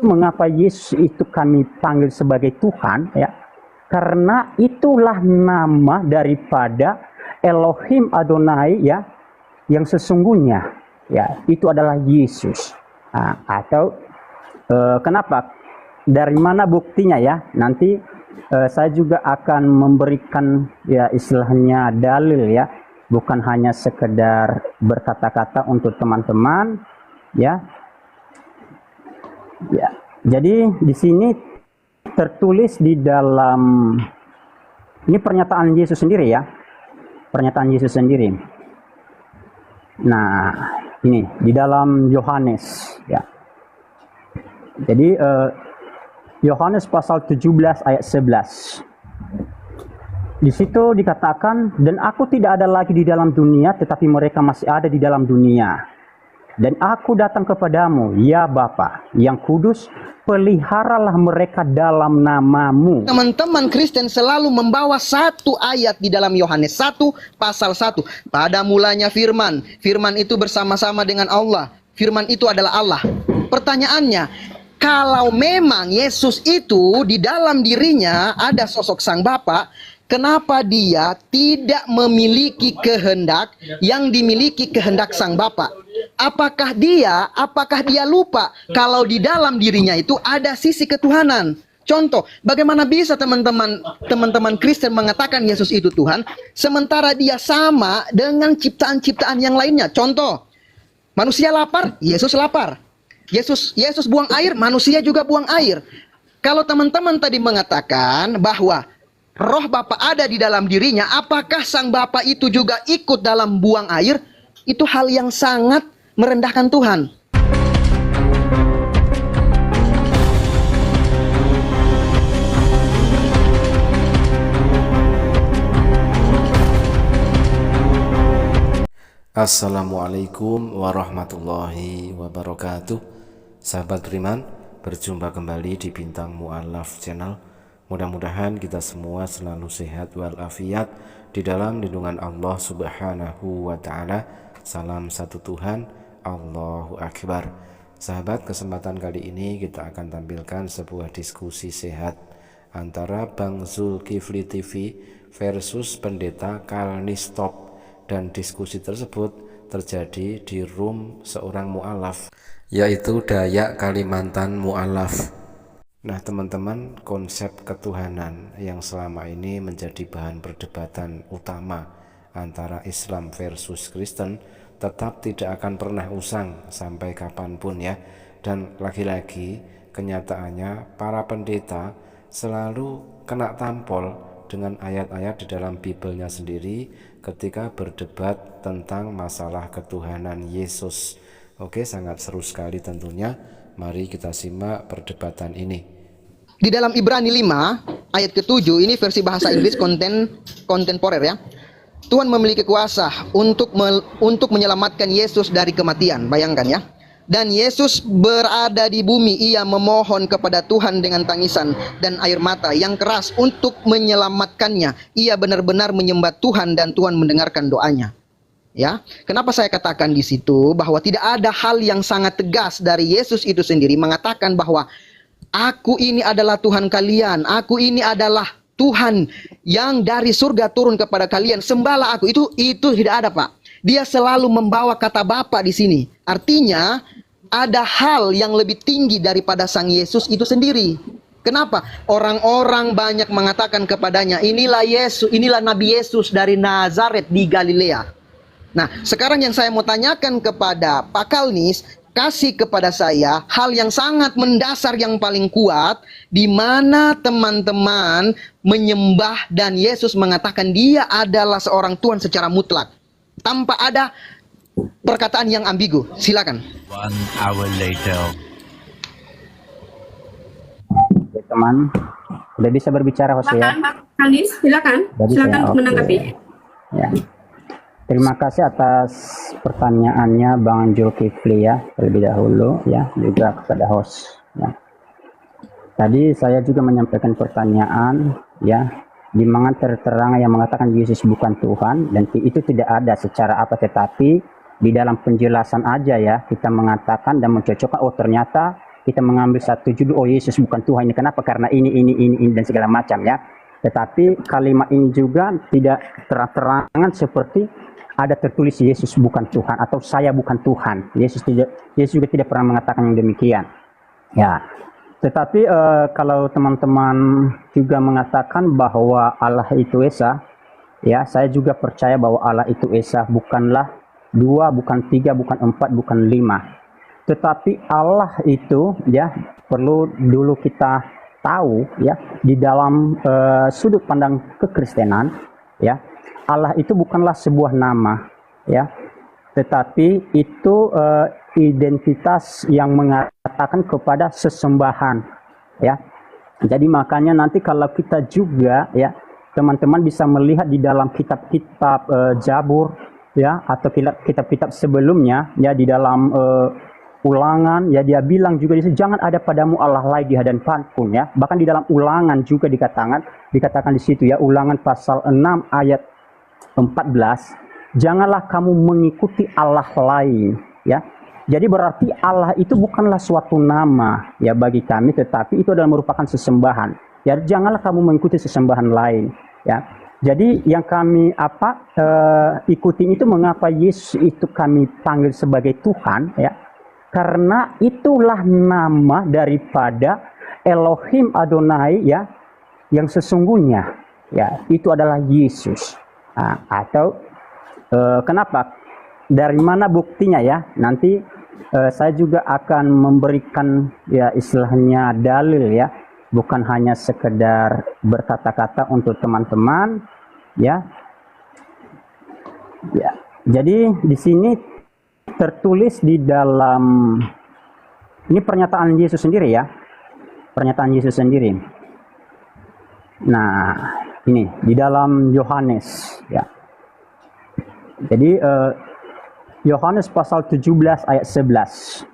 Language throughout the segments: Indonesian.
Mengapa Yesus itu kami panggil sebagai Tuhan, ya? Karena itulah nama daripada Elohim Adonai, ya, yang sesungguhnya, ya, itu adalah Yesus. Nah, atau kenapa? Dari mana buktinya, ya? Nanti saya juga akan memberikan, ya, istilahnya dalil, ya, bukan hanya sekedar berkata-kata untuk teman-teman, ya. Ya, jadi di sini tertulis di dalam, ini pernyataan Yesus sendiri, ya, pernyataan Yesus sendiri. Nah, ini di dalam Yohanes, ya. Jadi Yohanes pasal 17 ayat 11. Di situ dikatakan, dan aku tidak ada lagi di dalam dunia, tetapi mereka masih ada di dalam dunia. Dan aku datang kepadamu, ya Bapa, yang kudus, peliharalah mereka dalam namamu. Teman-teman Kristen selalu membawa satu ayat di dalam Yohanes 1 pasal 1. Pada mulanya firman, firman itu bersama-sama dengan Allah, firman itu adalah Allah. Pertanyaannya, kalau memang Yesus itu di dalam dirinya ada sosok Sang Bapa, kenapa dia tidak memiliki kehendak yang dimiliki kehendak Sang Bapa? Apakah dia lupa kalau di dalam dirinya itu ada sisi ketuhanan? Contoh, bagaimana bisa teman-teman Kristen mengatakan Yesus itu Tuhan, sementara dia sama dengan ciptaan-ciptaan yang lainnya? Contoh, manusia lapar, Yesus lapar. Yesus buang air, manusia juga buang air. Kalau teman-teman tadi mengatakan bahwa Roh Bapa ada di dalam dirinya, apakah Sang Bapa itu juga ikut dalam buang air? Itu hal yang sangat merendahkan Tuhan. Assalamualaikum warahmatullahi wabarakatuh. Sahabat beriman, berjumpa kembali di Bintang Mu'alaf Channel. Mudah-mudahan kita semua selalu sehat walafiat di dalam lindungan Allah Subhanahu wa Ta'ala. Salam satu Tuhan, Allahu Akbar. Sahabat, kesempatan kali ini kita akan tampilkan sebuah diskusi sehat antara Bang Zulkifli TV versus Pendeta Kalnistop, dan diskusi tersebut terjadi di room seorang mu'alaf, yaitu Dayak Kalimantan Mu'alaf. Nah teman-teman, konsep ketuhanan yang selama ini menjadi bahan perdebatan utama antara Islam versus Kristen tetap tidak akan pernah usang sampai kapanpun, ya. Dan lagi-lagi kenyataannya para pendeta selalu kena tampol dengan ayat-ayat di dalam Bibelnya sendiri ketika berdebat tentang masalah ketuhanan Yesus. Oke, sangat seru sekali tentunya. Mari kita simak perdebatan ini. Di dalam Ibrani 5 ayat ke-7, ini versi bahasa Inggris kontemporer, ya. Tuhan memiliki kuasa untuk menyelamatkan Yesus dari kematian. Bayangkan, ya. Dan Yesus berada di bumi, ia memohon kepada Tuhan dengan tangisan dan air mata yang keras untuk menyelamatkannya. Ia benar-benar menyembah Tuhan dan Tuhan mendengarkan doanya. Ya, kenapa saya katakan di situ bahwa tidak ada hal yang sangat tegas dari Yesus itu sendiri mengatakan bahwa aku ini adalah Tuhan kalian, aku ini adalah Tuhan yang dari surga turun kepada kalian, sembahlah aku. Itu tidak ada, Pak. Dia selalu membawa kata Bapa di sini. Artinya ada hal yang lebih tinggi daripada Sang Yesus itu sendiri. Kenapa? Orang-orang banyak mengatakan kepadanya, inilah Yesus, inilah Nabi Yesus dari Nazaret di Galilea. Nah, sekarang yang saya mau tanyakan kepada Pak Kalnis, kasih kepada saya hal yang sangat mendasar yang paling kuat, di mana teman-teman menyembah dan Yesus mengatakan dia adalah seorang Tuhan secara mutlak, tanpa ada perkataan yang ambigu. Silakan. 1 hour later. Oke, teman, udah bisa berbicara, host, ya? Silakan Pak Kalnis, silakan. Silakan untuk menanggapi. Ya. Terima kasih atas pertanyaannya Bang Zulkifli, ya, terlebih dahulu, ya, juga kepada host, ya. Tadi saya juga menyampaikan pertanyaan, ya, di mana terang yang mengatakan Yesus bukan Tuhan, dan itu tidak ada secara tetapi di dalam penjelasan aja, ya, kita mengatakan dan mencocokkan, oh ternyata kita mengambil satu judul, oh Yesus bukan Tuhan. Ini kenapa? Karena ini dan segala macam ya. Tetapi kalimat ini juga tidak terang-terangan seperti ada tertulis Yesus bukan Tuhan atau saya bukan Tuhan. Yesus juga tidak pernah mengatakan yang demikian. Ya. Tetapi kalau teman-teman juga mengatakan bahwa Allah itu Esa, ya, saya juga percaya bahwa Allah itu Esa, bukanlah 2, bukan 3, bukan 4, bukan 5. Tetapi Allah itu, ya, perlu dulu kita tahu, ya, di dalam sudut pandang kekristenan, ya, Allah itu bukanlah sebuah nama, ya, tetapi itu identitas yang mengatakan kepada sesembahan, ya. Jadi makanya nanti kalau kita juga, ya, teman-teman bisa melihat di dalam kitab-kitab Jabur, ya, atau kitab-kitab sebelumnya, ya, di dalam Ulangan, ya, dia bilang juga jangan ada padamu Allah lain di hadapanku, ya. Bahkan di dalam Ulangan juga dikatakan di situ, ya, Ulangan pasal 6 ayat 14, janganlah kamu mengikuti Allah lain, ya. Jadi berarti Allah itu bukanlah suatu nama, ya, bagi kami, tetapi itu adalah merupakan sesembahan. Ya, janganlah kamu mengikuti sesembahan lain, ya. Jadi yang kami ikuti itu, mengapa Yesus itu kami panggil sebagai Tuhan, ya. Karena itulah nama daripada Elohim Adonai, ya, yang sesungguhnya, ya, itu adalah Yesus. Nah, atau kenapa? Dari mana buktinya, ya? Nanti saya juga akan memberikan, ya, istilahnya dalil, ya, bukan hanya sekedar berkata-kata untuk teman-teman, ya. Ya, jadi di sini tertulis di dalam, ini pernyataan Yesus sendiri, ya, pernyataan Yesus sendiri. Nah, ini di dalam Yohanes, ya. Jadi Yohanes pasal 17 ayat 11.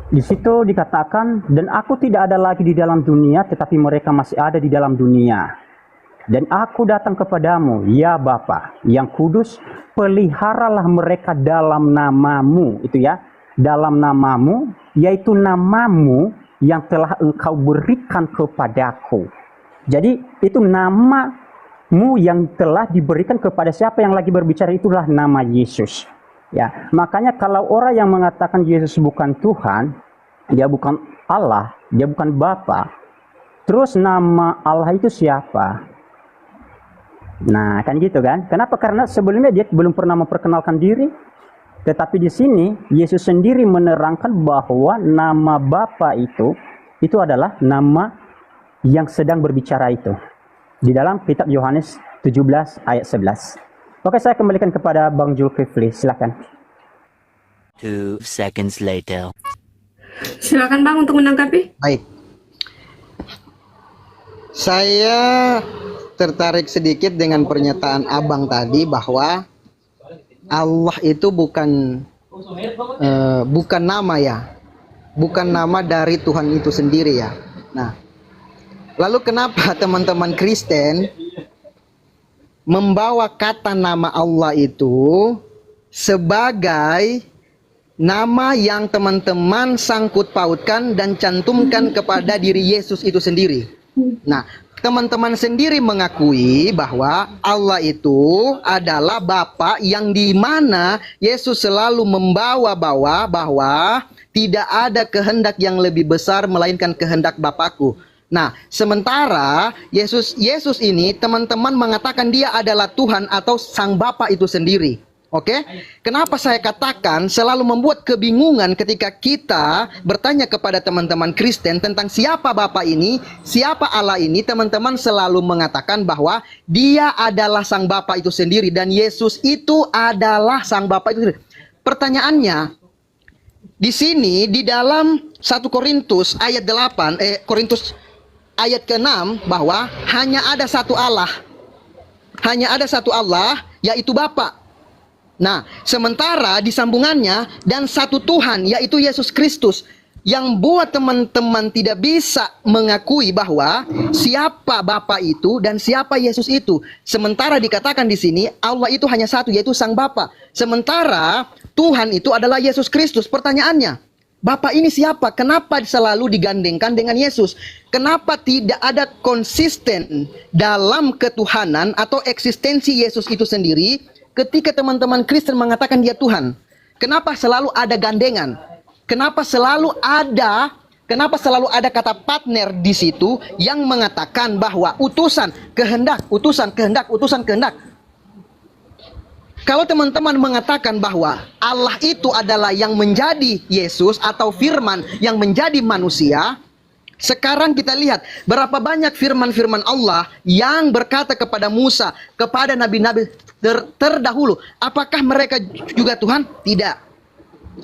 Di situ dikatakan, dan aku tidak ada lagi di dalam dunia, tetapi mereka masih ada di dalam dunia. Dan aku datang kepadamu, ya Bapa, yang kudus, peliharalah mereka dalam namamu, itu, ya, dalam namamu, yaitu namamu yang telah engkau berikan kepadaku. Jadi itu namamu yang telah diberikan kepada siapa yang lagi berbicara, itulah nama Yesus. Ya, makanya kalau orang yang mengatakan Yesus bukan Tuhan, dia bukan Allah, dia bukan Bapa, terus nama Allah itu siapa? Nah, kan gitu kan? Kenapa? Karena sebelumnya dia belum pernah memperkenalkan diri. Tetapi di sini Yesus sendiri menerangkan bahwa nama Bapa itu adalah nama yang sedang berbicara itu. Di dalam kitab Yohanes 17 ayat 11. Oke, saya kembalikan kepada Bang Zulkifli, silakan. 2 seconds later. Silakan Bang untuk menanggapi. Baik. Saya tertarik sedikit dengan pernyataan Abang tadi bahwa Allah itu bukan nama, ya. Bukan nama dari Tuhan itu sendiri, ya. Nah, lalu kenapa teman-teman Kristen membawa kata nama Allah itu sebagai nama yang teman-teman sangkut pautkan dan cantumkan kepada diri Yesus itu sendiri? Nah, teman-teman sendiri mengakui bahwa Allah itu adalah Bapa, yang dimana Yesus selalu membawa-bawa bahwa tidak ada kehendak yang lebih besar melainkan kehendak Bapakku. Nah, sementara Yesus ini teman-teman mengatakan dia adalah Tuhan atau Sang Bapa itu sendiri. Oke? Kenapa saya katakan selalu membuat kebingungan ketika kita bertanya kepada teman-teman Kristen tentang siapa Bapa ini, siapa Allah ini, teman-teman selalu mengatakan bahwa dia adalah Sang Bapa itu sendiri dan Yesus itu adalah Sang Bapa itu sendiri. Pertanyaannya, di sini di dalam 1 Korintus ayat 8, Korintus ayat ke-6, bahwa hanya ada satu Allah. Hanya ada satu Allah, yaitu Bapa. Nah, sementara di sambungannya, dan satu Tuhan, yaitu Yesus Kristus, yang buat teman-teman tidak bisa mengakui bahwa siapa Bapa itu dan siapa Yesus itu. Sementara dikatakan di sini, Allah itu hanya satu, yaitu Sang Bapa. Sementara Tuhan itu adalah Yesus Kristus. Pertanyaannya, Bapa ini siapa? Kenapa selalu digandengkan dengan Yesus? Kenapa tidak ada konsisten dalam ketuhanan atau eksistensi Yesus itu sendiri ketika teman-teman Kristen mengatakan dia Tuhan? Kenapa selalu ada gandengan? Kenapa selalu ada kata partner di situ yang mengatakan bahwa utusan, kehendak, utusan, kehendak, utusan, kehendak. Kalau teman-teman mengatakan bahwa Allah itu adalah yang menjadi Yesus atau firman yang menjadi manusia, sekarang kita lihat berapa banyak firman-firman Allah yang berkata kepada Musa, kepada nabi-nabi terdahulu. Apakah mereka juga Tuhan? Tidak.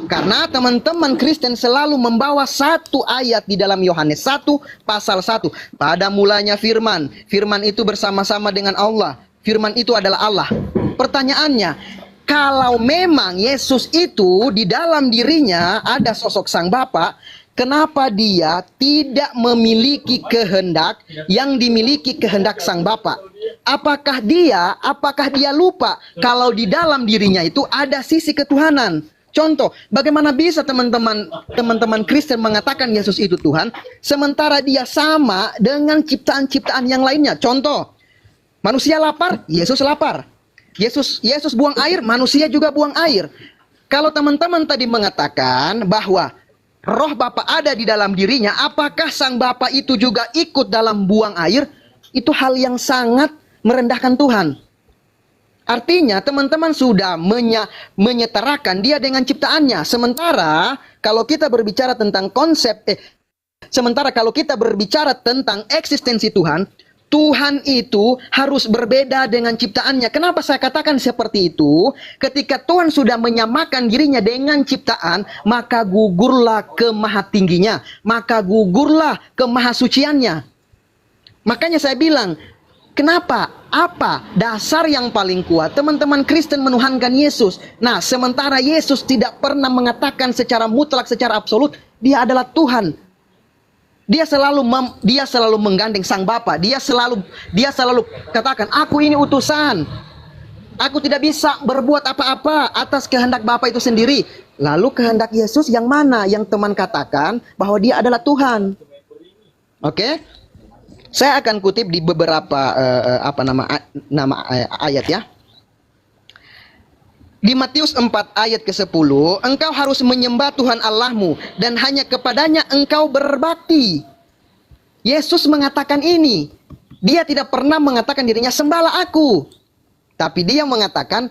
Karena teman-teman Kristen selalu membawa satu ayat di dalam Yohanes 1 pasal 1. Pada mulanya firman. Firman itu bersama-sama dengan Allah. Firman itu adalah Allah. Pertanyaannya, kalau memang Yesus itu di dalam dirinya ada sosok Sang Bapa, kenapa dia tidak memiliki kehendak yang dimiliki kehendak Sang Bapa? Apakah dia lupa kalau di dalam dirinya itu ada sisi ketuhanan? Contoh, bagaimana bisa teman-teman Kristen mengatakan Yesus itu Tuhan, sementara dia sama dengan ciptaan-ciptaan yang lainnya? Contoh, manusia lapar, Yesus lapar. Yesus buang air, manusia juga buang air. Kalau teman-teman tadi mengatakan bahwa Roh Bapa ada di dalam dirinya, apakah Sang Bapa itu juga ikut dalam buang air? Itu hal yang sangat merendahkan Tuhan. Artinya teman-teman sudah menyetarakan dia dengan ciptaannya. Sementara kalau kita berbicara tentang tentang eksistensi Tuhan, Tuhan itu harus berbeda dengan ciptaannya. Kenapa saya katakan seperti itu? Ketika Tuhan sudah menyamakan dirinya dengan ciptaan, maka gugurlah ke maha tingginya, maka gugurlah ke maha suciannya. Makanya saya bilang, kenapa? Apa dasar yang paling kuat teman-teman Kristen menuhankan Yesus? Nah, sementara Yesus tidak pernah mengatakan secara mutlak, secara absolut, dia adalah Tuhan. Dia selalu menggandeng Sang Bapa. Dia selalu katakan, aku ini utusan. Aku tidak bisa berbuat apa-apa atas kehendak Bapa itu sendiri. Lalu kehendak Yesus yang mana? Yang teman katakan bahwa dia adalah Tuhan. Oke? Saya akan kutip di beberapa ayat ya. Di Matius 4 ayat ke-10, engkau harus menyembah Tuhan Allahmu dan hanya kepadanya engkau berbakti. Yesus mengatakan ini. Dia tidak pernah mengatakan dirinya sembahlah aku. Tapi dia mengatakan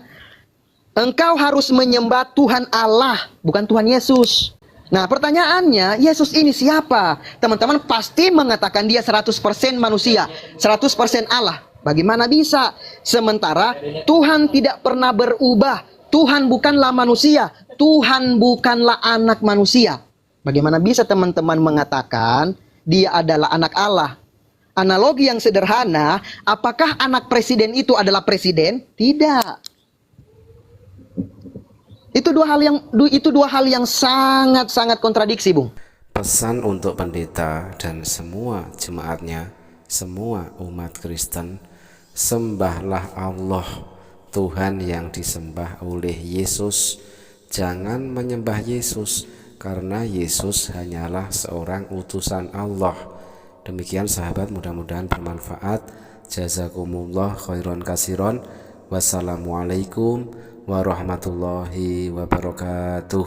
engkau harus menyembah Tuhan Allah, bukan Tuhan Yesus. Nah, pertanyaannya, Yesus ini siapa? Teman-teman pasti mengatakan dia 100% manusia, 100% Allah. Bagaimana bisa? Sementara Tuhan tidak pernah berubah. Tuhan bukanlah manusia, Tuhan bukanlah anak manusia. Bagaimana bisa teman-teman mengatakan dia adalah anak Allah? Analogi yang sederhana, apakah anak presiden itu adalah presiden? Tidak. Itu dua hal yang sangat-sangat kontradiksi, Bung. Pesan untuk pendeta dan semua jemaatnya, semua umat Kristen, sembahlah Allah, Tuhan yang disembah oleh Yesus. Jangan menyembah Yesus, karena Yesus hanyalah seorang utusan Allah. Demikian sahabat, mudah-mudahan bermanfaat. Jazakumullah khairan kasiron. Wassalamualaikum warahmatullahi wabarakatuh.